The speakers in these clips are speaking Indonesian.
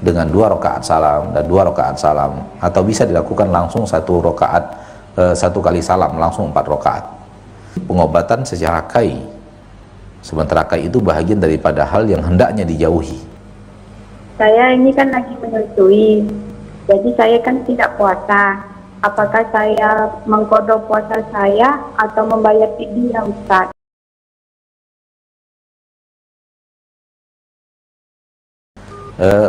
dengan 2 rakaat salam dan 2 rakaat salam, atau bisa dilakukan langsung 1 rakaat 1 kali salam langsung 4 rakaat. Pengobatan secara kai, sementara kai itu bahagian daripada hal yang hendaknya dijauhi. Saya ini kan lagi menyusui, jadi saya kan tidak puasa. Apakah saya mengqadha puasa saya atau membayar fidyah, Ustaz?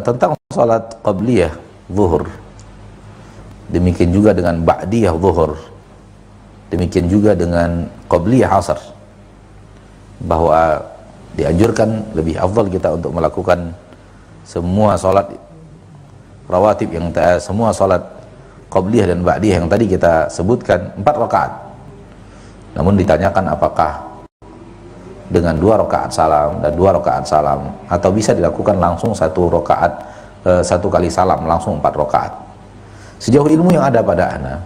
Tentang salat qabliyah zuhur, demikian juga dengan ba'diyah zuhur, demikian juga dengan qabliyah asar, bahwa dianjurkan lebih afdal kita untuk melakukan semua salat rawatib yang semua salat qabliyah dan ba'diyah yang tadi kita sebutkan 4 rakaat. Namun ditanyakan apakah dengan 2 rakaat salam dan 2 rakaat salam, atau bisa dilakukan langsung 1 rakaat 1 kali salam langsung 4 rakaat. Sejauh ilmu yang ada pada ana,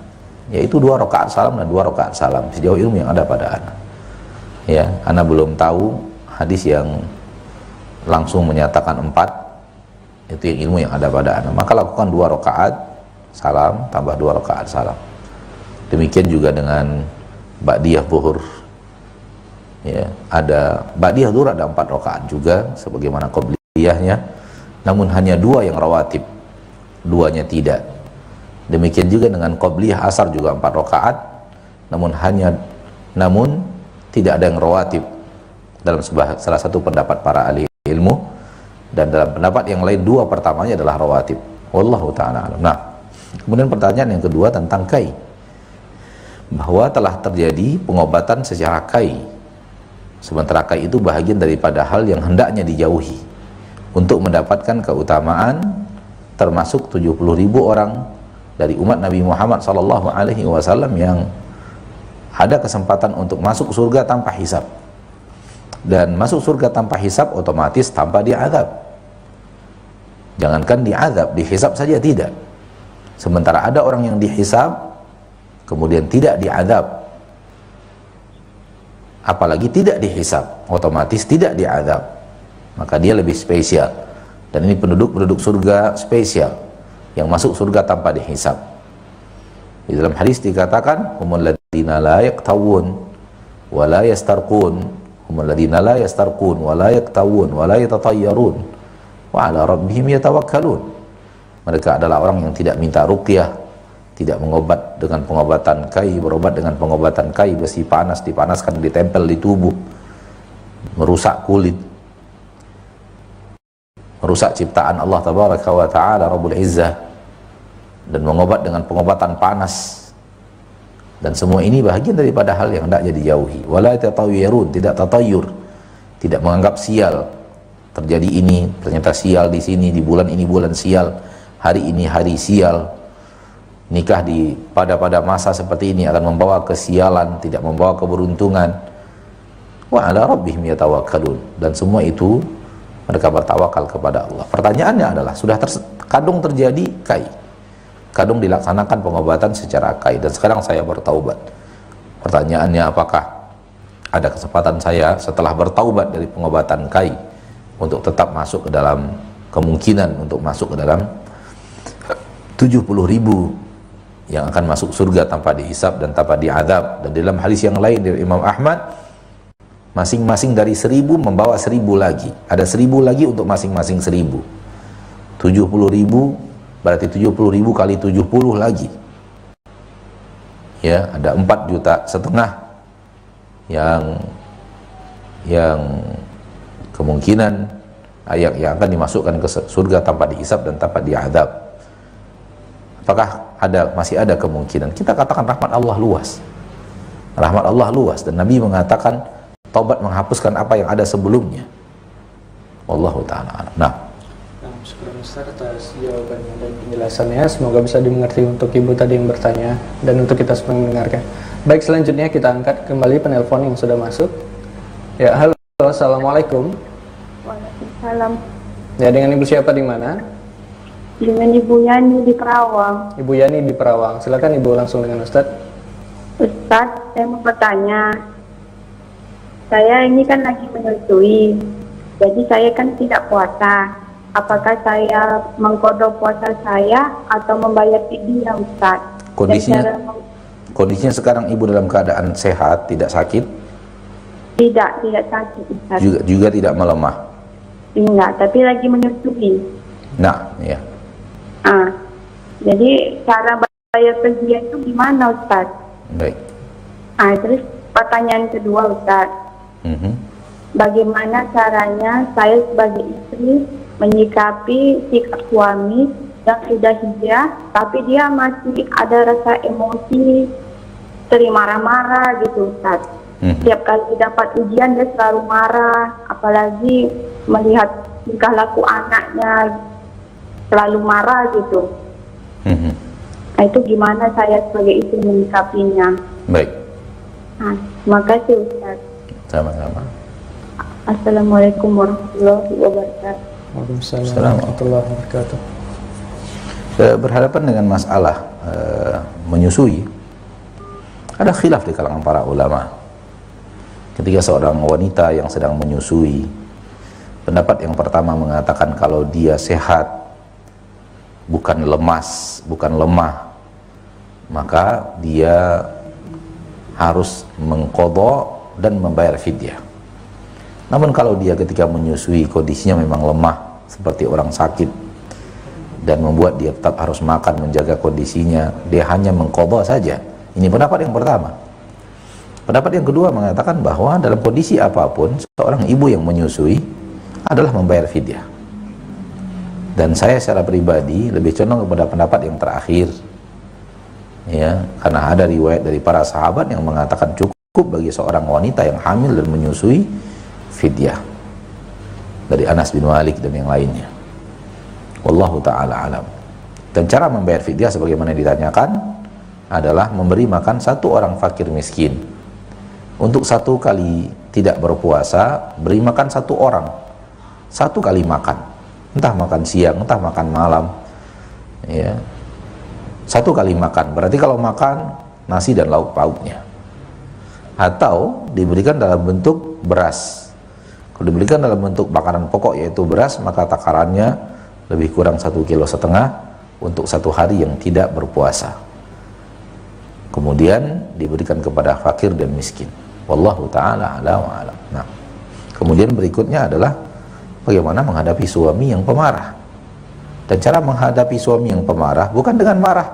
yaitu 2 rakaat salam dan 2 rakaat salam, sejauh ilmu yang ada pada ana. Ya, ana belum tahu hadis yang langsung menyatakan 4, itu yang ilmu yang ada pada ana. Maka lakukan 2 rakaat salam tambah 2 rakaat salam. Demikian juga dengan ba'diyah zuhur. Ya, ada ba'diyah zuhur ada 4 rakaat juga sebagaimana qabliyahnya, namun hanya 2 yang rawatib, 2-nya tidak. Demikian juga dengan qabliyah asar juga 4 rakaat, namun tidak ada yang rawatib dalam salah satu pendapat para ahli ilmu, dan dalam pendapat yang lain 2 pertamanya adalah rawatib. Wallahu ta'ala alam. Nah, kemudian pertanyaan yang kedua tentang kai, bahwa telah terjadi pengobatan secara kai, sementara kai itu bahagian daripada hal yang hendaknya dijauhi untuk mendapatkan keutamaan, termasuk 70.000 orang dari umat Nabi Muhammad SAW yang ada kesempatan untuk masuk surga tanpa hisab. Dan masuk surga tanpa hisab otomatis tanpa diazab. Jangankan diazab, dihisab saja tidak. Sementara ada orang yang dihisab kemudian tidak diazab, apalagi tidak dihisab, otomatis tidak diazab, maka dia lebih spesial. Dan ini penduduk surga spesial yang masuk surga tanpa dihisab. Di dalam hadis dikatakan, humul ladzina la yaqtawun wa la yastarqun, humul ladzina la yastarqun wa la yaqtawun wa la yatatayyarun wa ala rabbihim yatawakkalun. Mereka adalah orang yang tidak minta ruqyah, tidak mengobat dengan pengobatan kai, berobat dengan pengobatan kai, besi panas dipanaskan, ditempel di tubuh, merusak kulit, merusak ciptaan Allah tabaraka wa ta'ala Rabbul Izzah, dan mengobat dengan pengobatan panas. Dan semua ini bahagian daripada hal yang hendaknya dijauhi. Wala tatayyarun, tidak tatayyur, tidak menganggap sial. Terjadi ini, ternyata sial di sini, di bulan ini bulan sial, hari ini hari sial. Nikah pada masa seperti ini akan membawa kesialan, tidak membawa keberuntungan. Wa ala rabbihim yatawakkalun, dan semua itu mereka bertawakal kepada Allah. Pertanyaannya adalah, sudah kadung terjadi kai, kadung dilaksanakan pengobatan secara kai, dan sekarang saya bertaubat. Pertanyaannya, apakah ada kesempatan saya setelah bertaubat dari pengobatan kai untuk tetap masuk ke dalam kemungkinan untuk masuk ke dalam 70.000 yang akan masuk surga tanpa dihisab dan tanpa diazab. Dan dalam hadis yang lain dari Imam Ahmad, masing-masing dari 1.000 membawa 1.000 lagi, ada 1.000 lagi untuk masing-masing 1.000. 70.000 berarti 70.000 kali 70 lagi, ya, ada 4,5 juta yang kemungkinan yang akan dimasukkan ke surga tanpa dihisab dan tanpa diazab. Apakah masih ada kemungkinan? Kita katakan rahmat Allah luas. Rahmat Allah luas, dan Nabi mengatakan taubat menghapuskan apa yang ada sebelumnya. Wallahu ta'ala a'lam. Nah, syukur Ustaz atas jawabannya dan penjelasannya. Semoga bisa dimengerti untuk ibu tadi yang bertanya dan untuk kita semua yang mendengarkan. Baik, selanjutnya kita angkat kembali penelpon yang sudah masuk. Ya, halo, assalamualaikum. Waalaikumsalam. Ya, dengan ibu siapa di mana? Dengan Ibu Yani di Perawang. Ibu Yani di Perawang. Silakan ibu langsung dengan Ustaz. Ustaz, saya mau bertanya. Saya ini kan lagi menyusui, jadi saya kan tidak puasa. apakah saya mengkodok puasa saya atau membayar fidyah Ustaz? Kondisinya Dan kondisinya sekarang ibu dalam keadaan sehat, tidak sakit, tidak sakit Ustaz. juga tidak melemah. Enggak, tapi lagi menyusui. Nah, ya. Jadi cara bayar fidyah itu gimana Ustaz? Baik. Terus pertanyaan kedua Ustaz. Bagaimana caranya saya sebagai istri menyikapi sikap suami yang sudah hijrah tapi dia masih ada rasa emosi, sering marah-marah gitu Ustaz. Setiap kali dapat ujian dia selalu marah, apalagi melihat tingkah laku anaknya selalu marah gitu. Itu gimana saya sebagai istri menyikapinya? Baik. Terima kasih Ustaz. Sama-sama. Assalamualaikum warahmatullahi wabarakatuh. Waalaikumsalam warahmatullahi wabarakatuh. Berhadapan dengan masalah menyusui, ada khilaf di kalangan para ulama. Ketika seorang wanita yang sedang menyusui, pendapat yang pertama mengatakan kalau dia sehat, bukan lemas, bukan lemah, maka dia harus mengqadha dan membayar fidyah. Namun kalau dia ketika menyusui kondisinya memang lemah seperti orang sakit dan membuat dia tetap harus makan menjaga kondisinya, dia hanya mengqadha saja. Ini pendapat yang pertama. Pendapat yang kedua mengatakan bahwa dalam kondisi apapun seorang ibu yang menyusui adalah membayar fidyah. Dan saya secara pribadi lebih condong kepada pendapat yang terakhir, ya, karena ada riwayat dari para sahabat yang mengatakan cukup bagi seorang wanita yang hamil dan menyusui fidyah, dari Anas bin Malik dan yang lainnya. Wallahu ta'ala alam. Dan cara membayar fidyah sebagaimana ditanyakan adalah memberi makan satu orang fakir miskin. Untuk satu kali tidak berpuasa, beri makan satu orang, satu kali makan, entah makan siang, entah makan malam, ya, satu kali makan. Berarti kalau makan nasi dan lauk pauknya, atau diberikan dalam bentuk beras. Kalau diberikan dalam bentuk makanan pokok yaitu beras, maka takarannya lebih kurang 1,5 kilo untuk satu hari yang tidak berpuasa. Kemudian diberikan kepada fakir dan miskin. Wallahu ta'ala a'la wa a'lam. Nah, kemudian berikutnya adalah bagaimana menghadapi suami yang pemarah. Dan cara menghadapi suami yang pemarah bukan dengan marah,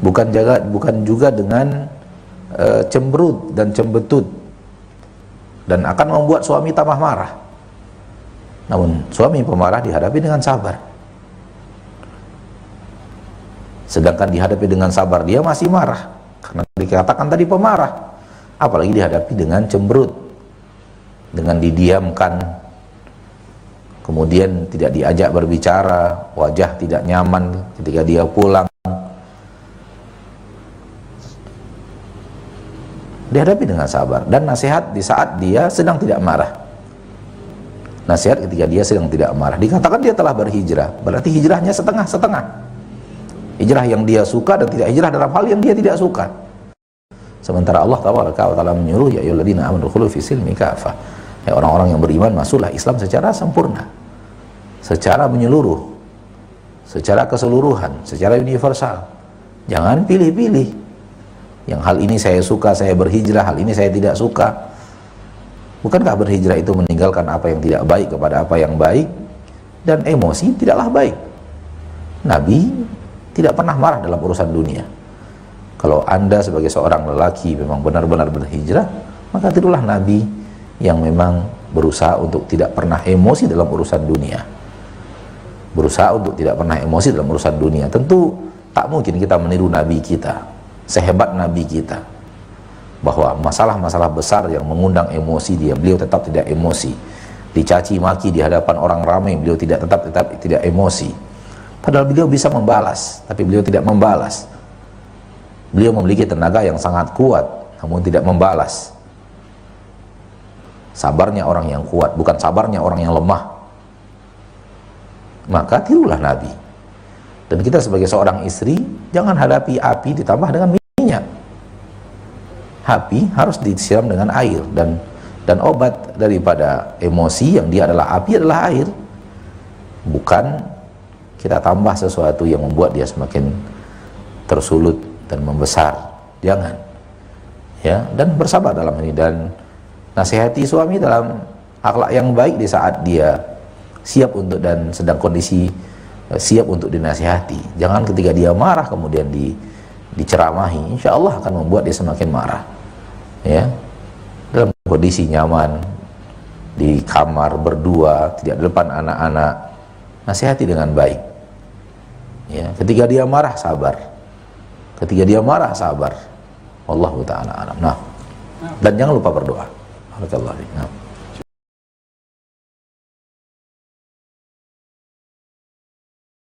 bukan juga dengan cemberut dan cembetut dan akan membuat suami tambah marah. Namun suami pemarah dihadapi dengan sabar. Sedangkan dihadapi dengan sabar dia masih marah, karena dikatakan tadi pemarah. Apalagi dihadapi dengan cemberut, dengan didiamkan, kemudian tidak diajak berbicara, wajah tidak nyaman ketika dia pulang. Dihadapi dengan sabar dan nasihat di saat dia sedang tidak marah. Nasihat ketika dia sedang tidak marah. Dikatakan dia telah berhijrah, berarti hijrahnya setengah-setengah. Hijrah yang dia suka dan tidak hijrah dalam hal yang dia tidak suka. Sementara Allah Ta'ala menyuruh, ya ayyuhalladzina amanu dukhulu fis silmi kafah. Ya orang-orang yang beriman masuklah Islam secara sempurna, secara menyeluruh, secara keseluruhan, secara universal. Jangan pilih-pilih. Yang hal ini saya suka, saya berhijrah, hal ini saya tidak suka. Bukankah berhijrah itu meninggalkan apa yang tidak baik kepada apa yang baik? Dan emosi tidaklah baik. Nabi tidak pernah marah dalam urusan dunia. Kalau Anda sebagai seorang lelaki memang benar-benar berhijrah, maka tirulah Nabi yang memang berusaha untuk tidak pernah emosi dalam urusan dunia. Berusaha untuk tidak pernah emosi dalam urusan dunia. Tentu tak mungkin kita meniru Nabi kita, sehebat Nabi kita, bahwa masalah-masalah besar yang mengundang emosi dia, beliau tetap tidak emosi. Dicaci maki di hadapan orang ramai, beliau tetap tidak emosi. Padahal beliau bisa membalas, tapi beliau tidak membalas. Beliau memiliki tenaga yang sangat kuat, namun tidak membalas. Sabarnya orang yang kuat, bukan sabarnya orang yang lemah. Maka tirulah Nabi. Dan kita sebagai seorang istri, jangan hadapi api ditambah dengan minyak. Api harus disiram dengan air, dan obat daripada emosi yang dia adalah api adalah air. bukan kita tambah sesuatu yang membuat dia semakin tersulut dan membesar. Jangan, ya. Dan bersabar dalam ini, dan nasihati suami dalam akhlak yang baik di saat dia siap untuk dan sedang kondisi siap untuk dinasihati. Jangan ketika dia marah kemudian diceramahi, insya Allah akan membuat dia semakin marah, ya. Dalam kondisi nyaman di kamar berdua, tidak di depan anak-anak, nasihati dengan baik, ya. Ketika dia marah, sabar. Ketika dia marah, sabar. Wallahu ta'ala alam. Nah, dan jangan lupa berdoa. Barakallahu fiik. Nah.